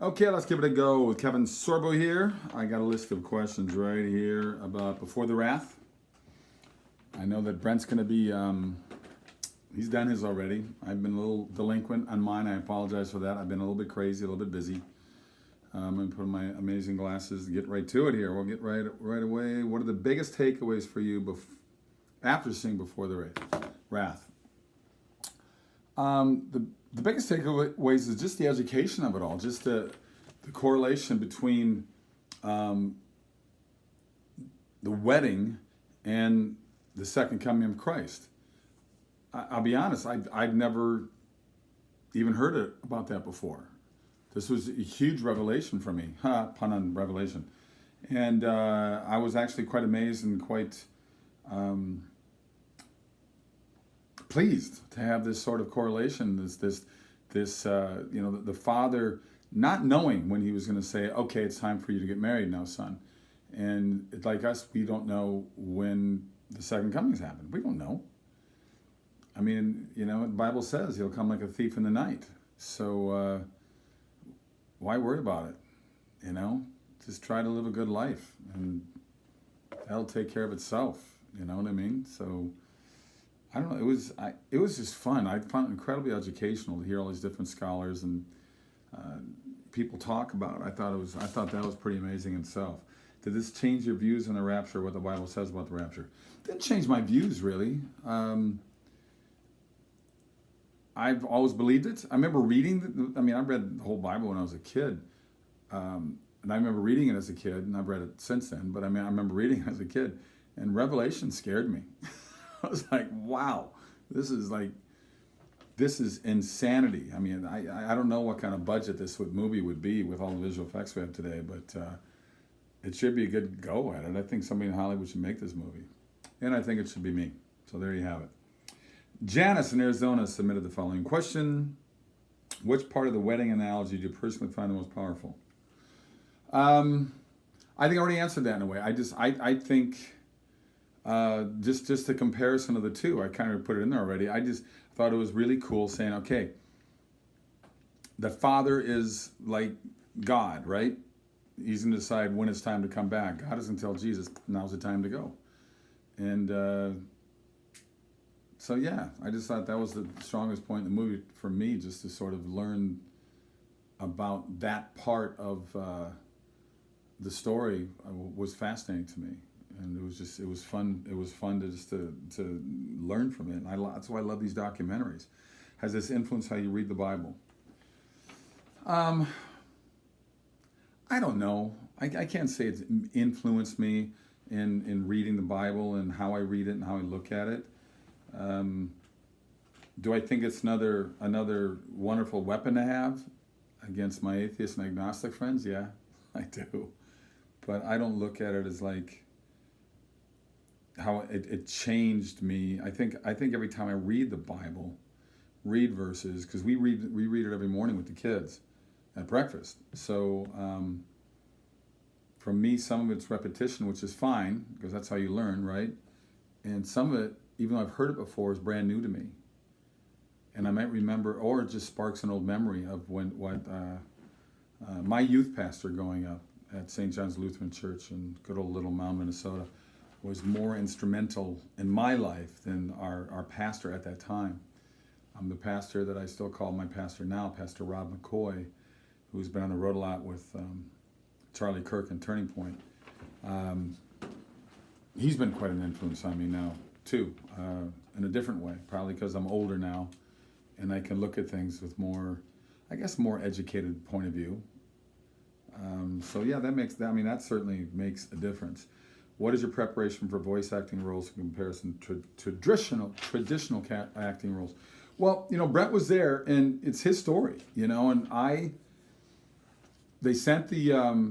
Okay, let's give it a go with Kevin Sorbo here. I got a list of questions right here about before the wrath. I know that Brent's going to be, he's done his already. I've been a little delinquent on mine. I apologize for that. I've been a little bit crazy, a little bit busy. I'm going to put on my amazing glasses and get right to it here. We'll get right away. What are the biggest takeaways for you after seeing Before the Wrath? The biggest takeaways is just the education of it all, just the correlation between the wedding and the second coming of Christ. I'll be honest, I'd never even heard about that before. This was a huge revelation for me, pun on revelation. And I was actually quite amazed and quite pleased to have this sort of correlation, the father not knowing when he was going to say, okay, it's time for you to get married now, son. And like us, we don't know when the second coming's happened. We don't know. I mean, the Bible says he'll come like a thief in the night. So why worry about it? Just try to live a good life, and that'll take care of itself. You know what I mean? So I don't know. It was just fun. I found it incredibly educational to hear all these different scholars and people talk about it. I thought that was pretty amazing in itself. Did this change your views on the rapture? What the Bible says about the rapture? Didn't change my views really. I've always believed it. I remember reading. I read the whole Bible when I was a kid, and I remember reading it as a kid, and I've read it since then. But I remember reading it as a kid, and Revelation scared me. I was like, wow, this is insanity. I don't know what kind of budget this movie would be with all the visual effects we have today, but it should be a good go at it. I think somebody in Hollywood should make this movie, and I think it should be me. So there you have it. Janice in Arizona submitted the following question. Which part of the wedding analogy do you personally find the most powerful? I think I already answered that in a way. I think just the comparison of the two, I kind of put it in there already. I just thought it was really cool saying, okay, the Father is like God, right? He's going to decide when it's time to come back. God doesn't tell Jesus, now's the time to go. And so yeah, I just thought that was the strongest point in the movie for me, just to sort of learn about that part of the story was fascinating to me, and it was fun. It was fun to learn from it. And that's why I love these documentaries. Has this influenced how you read the Bible? I don't know. I can't say it's influenced me in reading the Bible and how I read it and how I look at it. Do I think it's another wonderful weapon to have against my atheist and agnostic friends? Yeah, I do. But I don't look at it as like how it changed me. I think every time I read the Bible, read verses, because we read it every morning with the kids at breakfast. So for me, some of it's repetition, which is fine because that's how you learn, right? And some of it, even though I've heard it before, is brand new to me. And I might remember, or it just sparks an old memory of what my youth pastor growing up at St. John's Lutheran Church in good old Little Mound, Minnesota, was more instrumental in my life than our pastor at that time. The pastor that I still call my pastor now, Pastor Rob McCoy, who's been on the road a lot with Charlie Kirk and Turning Point. He's been quite an influence on me now, too, in a different way, probably because I'm older now and I can look at things with more educated point of view. So yeah, that certainly makes a difference. What is your preparation for voice acting roles in comparison to traditional acting roles? Well, Brett was there, and it's his story, and they sent the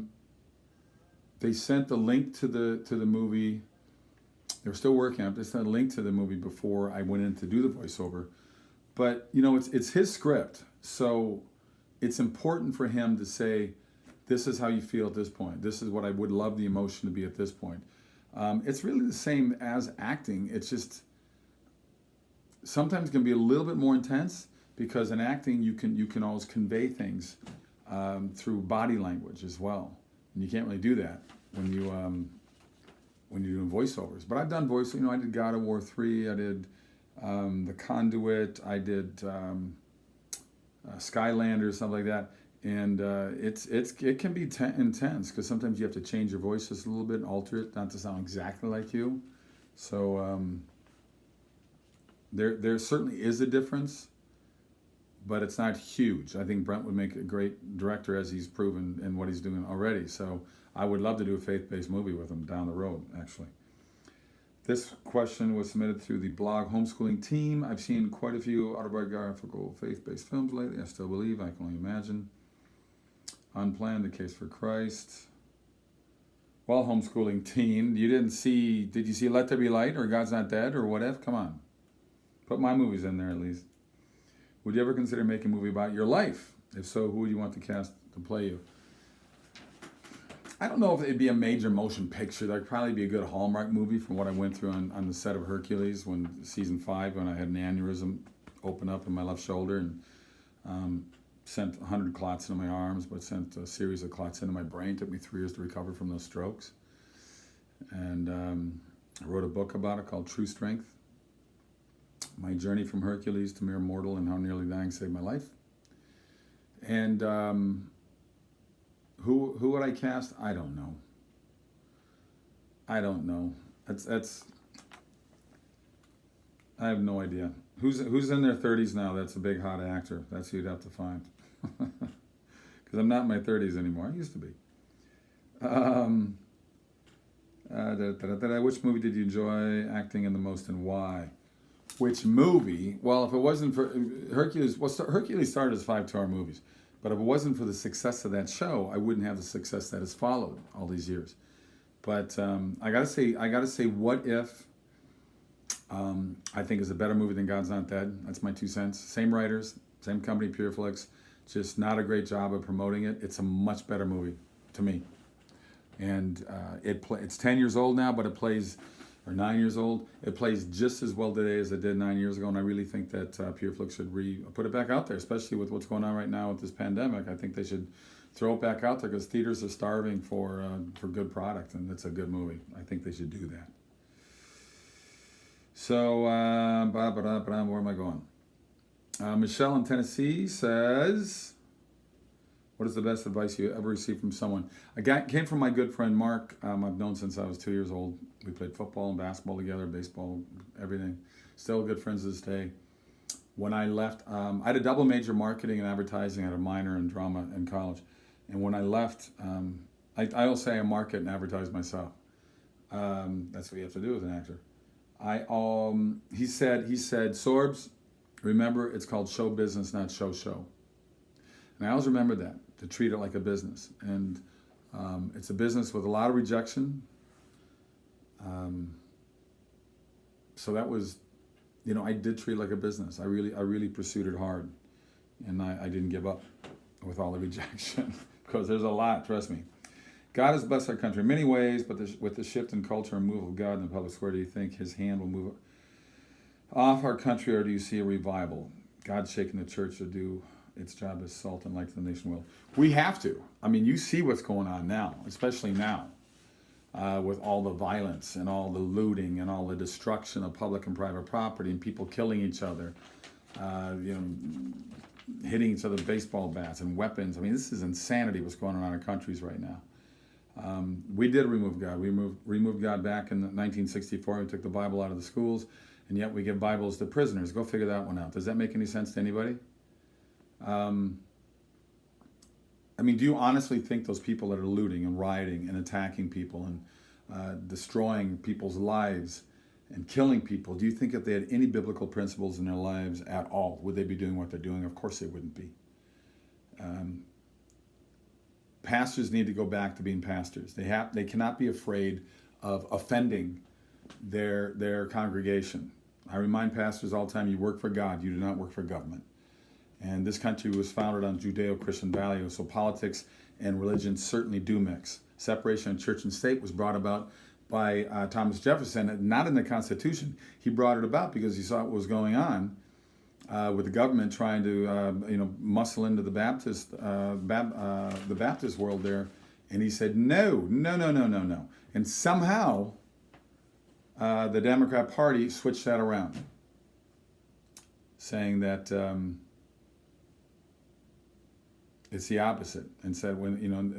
link to the movie. They were still working on it. They sent a link to the movie before I went in to do the voiceover. But, it's his script. So it's important for him to say, this is how you feel at this point. This is what I would love the emotion to be at this point. It's really the same as acting. It's just sometimes can be a little bit more intense because in acting you can always convey things through body language as well. And you can't really do that when you're doing voiceovers. But I've done voice. I did God of War 3. I did The Conduit. I did Skylander, stuff like that. And it can be intense because sometimes you have to change your voice just a little bit and alter it, not to sound exactly like you. So there certainly is a difference, but it's not huge. I think Brent would make a great director, as he's proven in what he's doing already. So I would love to do a faith-based movie with him down the road, actually. This question was submitted through the blog Homeschooling Team. I've seen quite a few autobiographical faith-based films lately. I still believe, I can only imagine. Unplanned, The Case for Christ. Well, Homeschooling Teen, did you see Let There Be Light or God's Not Dead or whatever? Come on. Put my movies in there at least. Would you ever consider making a movie about your life? If so, who would you want to cast to play you? I don't know if it'd be a major motion picture. That'd probably be a good Hallmark movie from what I went through on the set of Hercules season 5 when I had an aneurysm open up in my left shoulder and sent 100 clots into my arms, but sent a series of clots into my brain. It took me 3 years to recover from those strokes. And I wrote a book about it called True Strength. My journey from Hercules to mere mortal and how nearly dying saved my life. And who would I cast? I don't know. That's I have no idea. Who's in their 30s now? That's a big hot actor. That's who you'd have to find. Because I'm not in my 30s anymore. I used to be. Which movie did you enjoy acting in the most and why? Which movie? Well, if it wasn't for Hercules, Hercules started as 5 2-hour movies. But if it wasn't for the success of that show, I wouldn't have the success that has followed all these years. But I gotta say, What If? I think is a better movie than God's Not Dead. That's my 2 cents. Same writers, same company, Pureflix. Just not a great job of promoting it. It's a much better movie to me. And it's 10 years old now, but it plays, or 9 years old. It plays just as well today as it did 9 years ago. And I really think that Pureflix should put it back out there, especially with what's going on right now with this pandemic. I think they should throw it back out there because theaters are starving for good product, and it's a good movie. I think they should do that. So, where am I going? Michelle in Tennessee says, what is the best advice you ever received from someone? Came from my good friend Mark. I've known since I was 2 years old. We played football and basketball together, baseball, everything. Still good friends to this day. When I left, I had a double major, marketing and advertising. I had a minor in drama in college. And when I left, I'll say I market and advertise myself. That's what you have to do as an actor. He said, Sorbs, remember it's called show business, not show. And I always remember that, to treat it like a business. And it's a business with a lot of rejection. So that was, I did treat it like a business. I really pursued it hard. And I didn't give up with all the rejection because there's a lot, trust me. God has blessed our country in many ways, but with the shift in culture and move of God in the public square, do you think his hand will move off our country, or do you see a revival? God's shaking the church to do its job as salt and light to the nation will. We have to. I mean, you see what's going on now, especially now, with all the violence and all the looting and all the destruction of public and private property and people killing each other, hitting each other with baseball bats and weapons. I mean, this is insanity what's going on in our countries right now. We did remove God. We removed God back in 1964. We took the Bible out of the schools, and yet we give Bibles to prisoners. Go figure that one out. Does that make any sense to anybody? Do you honestly think those people that are looting and rioting and attacking people and destroying people's lives and killing people, do you think if they had any biblical principles in their lives at all, would they be doing what they're doing? Of course they wouldn't be. Pastors need to go back to being pastors. They cannot be afraid of offending their congregation. I remind pastors all the time, you work for God, you do not work for government. And this country was founded on Judeo-Christian values, so politics and religion certainly do mix. Separation of church and state was brought about by Thomas Jefferson, not in the Constitution. He brought it about because he saw what was going on with the government trying to muscle into the Baptist world there, and he said no, no, no, no, no, no, and somehow the Democrat Party switched that around, saying that it's the opposite, and said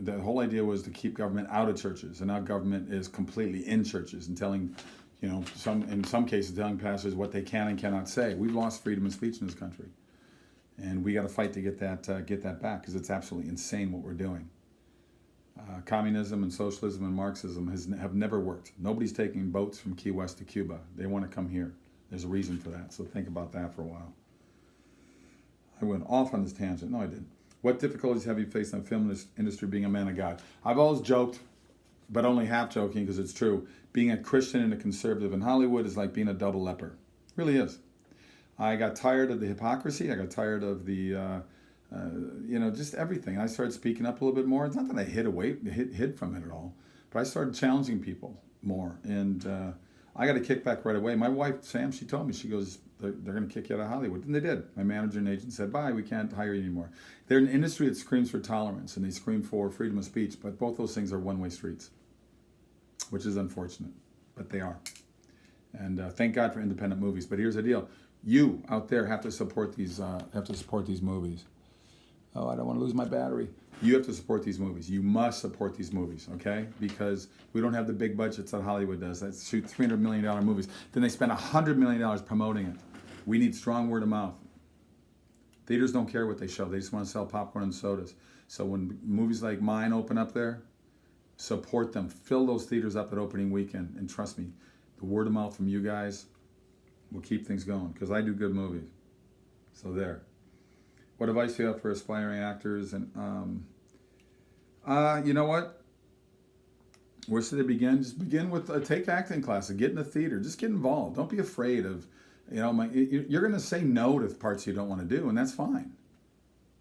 the whole idea was to keep government out of churches, and now government is completely in churches and telling. In some cases, telling pastors what they can and cannot say. We've lost freedom of speech in this country, and we got to fight to get that back, because it's absolutely insane what we're doing. Communism and socialism and Marxism have never worked. Nobody's taking boats from Key West to Cuba. They want to come here. There's a reason for that. So think about that for a while. I went off on this tangent. No, I didn't. What difficulties have you faced in the film industry being a man of God? I've always joked, but only half joking because it's true. Being a Christian and a conservative in Hollywood is like being a double leper. It really is. I got tired of the hypocrisy. I got tired of the, just everything. I started speaking up a little bit more. It's not that I hid from it at all, but I started challenging people more. And I got a kickback right away. My wife, Sam, she told me, she goes, they're going to kick you out of Hollywood. And they did. My manager and agent said, bye, we can't hire you anymore. They're an industry that screams for tolerance, and they scream for freedom of speech, but both those things are one-way streets, which is unfortunate, but they are. And thank God for independent movies. But here's the deal: you out there have to support these. Movies. Oh, I don't want to lose my battery. You have to support these movies. You must support these movies, okay? Because we don't have the big budgets that Hollywood does. They shoot $300 million movies. Then they spend $100 million promoting it. We need strong word of mouth. Theaters don't care what they show. They just want to sell popcorn and sodas. So when movies like mine open up there, support them. Fill those theaters up at opening weekend. And trust me, the word of mouth from you guys will keep things going, because I do good movies. So there. What advice do you have for aspiring actors? And you know what? Where should they begin? Just begin with take acting classes. Get in the theater. Just get involved. Don't be afraid of, you're going to say no to parts you don't want to do, and that's fine.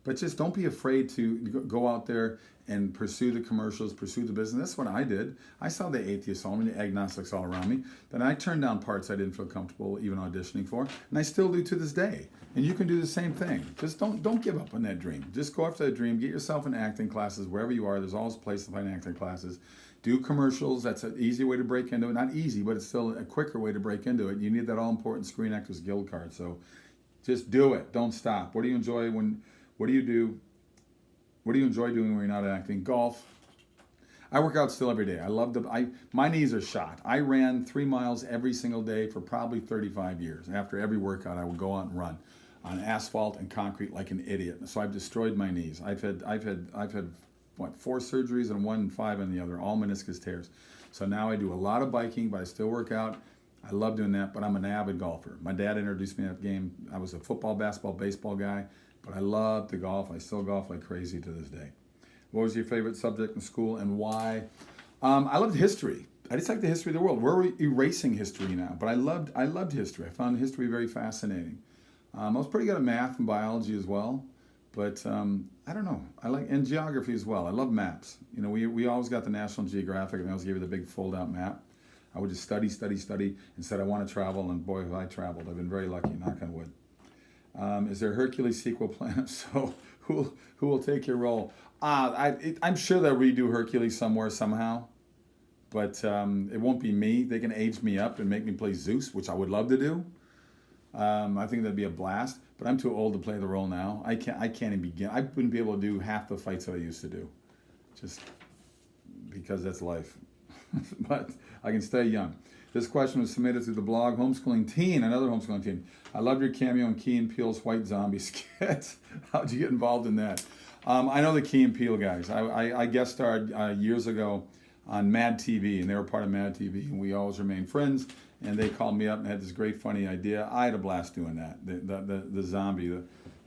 But just don't be afraid to go out there and pursue the commercials, pursue the business. That's what I did. I saw the atheists all around me, the agnostics all around me. Then I turned down parts I didn't feel comfortable even auditioning for, and I still do to this day. And you can do the same thing. Just don't give up on that dream. Just go after that dream. Get yourself in acting classes wherever you are. There's always a place to find acting classes. Do commercials. That's an easy way to break into it. Not easy, but it's still a quicker way to break into it. You need that all-important Screen Actors Guild card. So just do it. Don't stop. What do you enjoy what do you do? What do you enjoy doing when you're not acting? Golf. I work out still every day. My knees are shot. I ran 3 miles every single day for probably 35 years. After every workout, I would go out and run on asphalt and concrete like an idiot. So I've destroyed my knees. I've had 4 surgeries and 1 and 5 on the other, all meniscus tears. So now I do a lot of biking, but I still work out. I love doing that, but I'm an avid golfer. My dad introduced me to that game. I was a football, basketball, baseball guy, but I love to golf. I still golf like crazy to this day. What was your favorite subject in school and why? I loved history. I just like the history of the world. We're erasing history now, but I loved history. I found history very fascinating. I was pretty good at math and biology as well, but I don't know. And geography as well. I love maps. We always got the National Geographic, and they always gave you the big fold-out map. I would just study, and said I want to travel, and boy, have I traveled. I've been very lucky, knock on wood. Is there a Hercules sequel planned? So who will take your role? I'm sure they'll redo Hercules somewhere, somehow, but it won't be me. They can age me up and make me play Zeus, which I would love to do. I think that'd be a blast, but I'm too old to play the role now. I can't even begin. I wouldn't be able to do half the fights that I used to do, just because that's life. But I can stay young. This question was submitted through the blog Homeschooling Teen, another homeschooling teen. I loved your cameo in Key and Peele's White Zombie skit. How'd you get involved in that? I know the Key and Peele guys. I guest starred years ago on Mad TV, and they were part of Mad TV, and we always remained friends. And they called me up and had this great funny idea. I had a blast doing that. The zombie,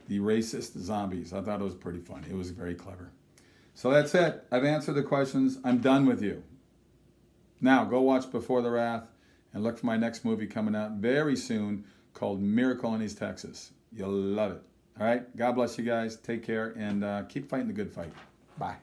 the racist zombies. I thought it was pretty funny. It was very clever. So that's it. I've answered the questions. I'm done with you. Now go watch Before the Wrath and look for my next movie coming out very soon called Miracle in East Texas. You'll love it. All right. God bless you guys. Take care and keep fighting the good fight. Bye.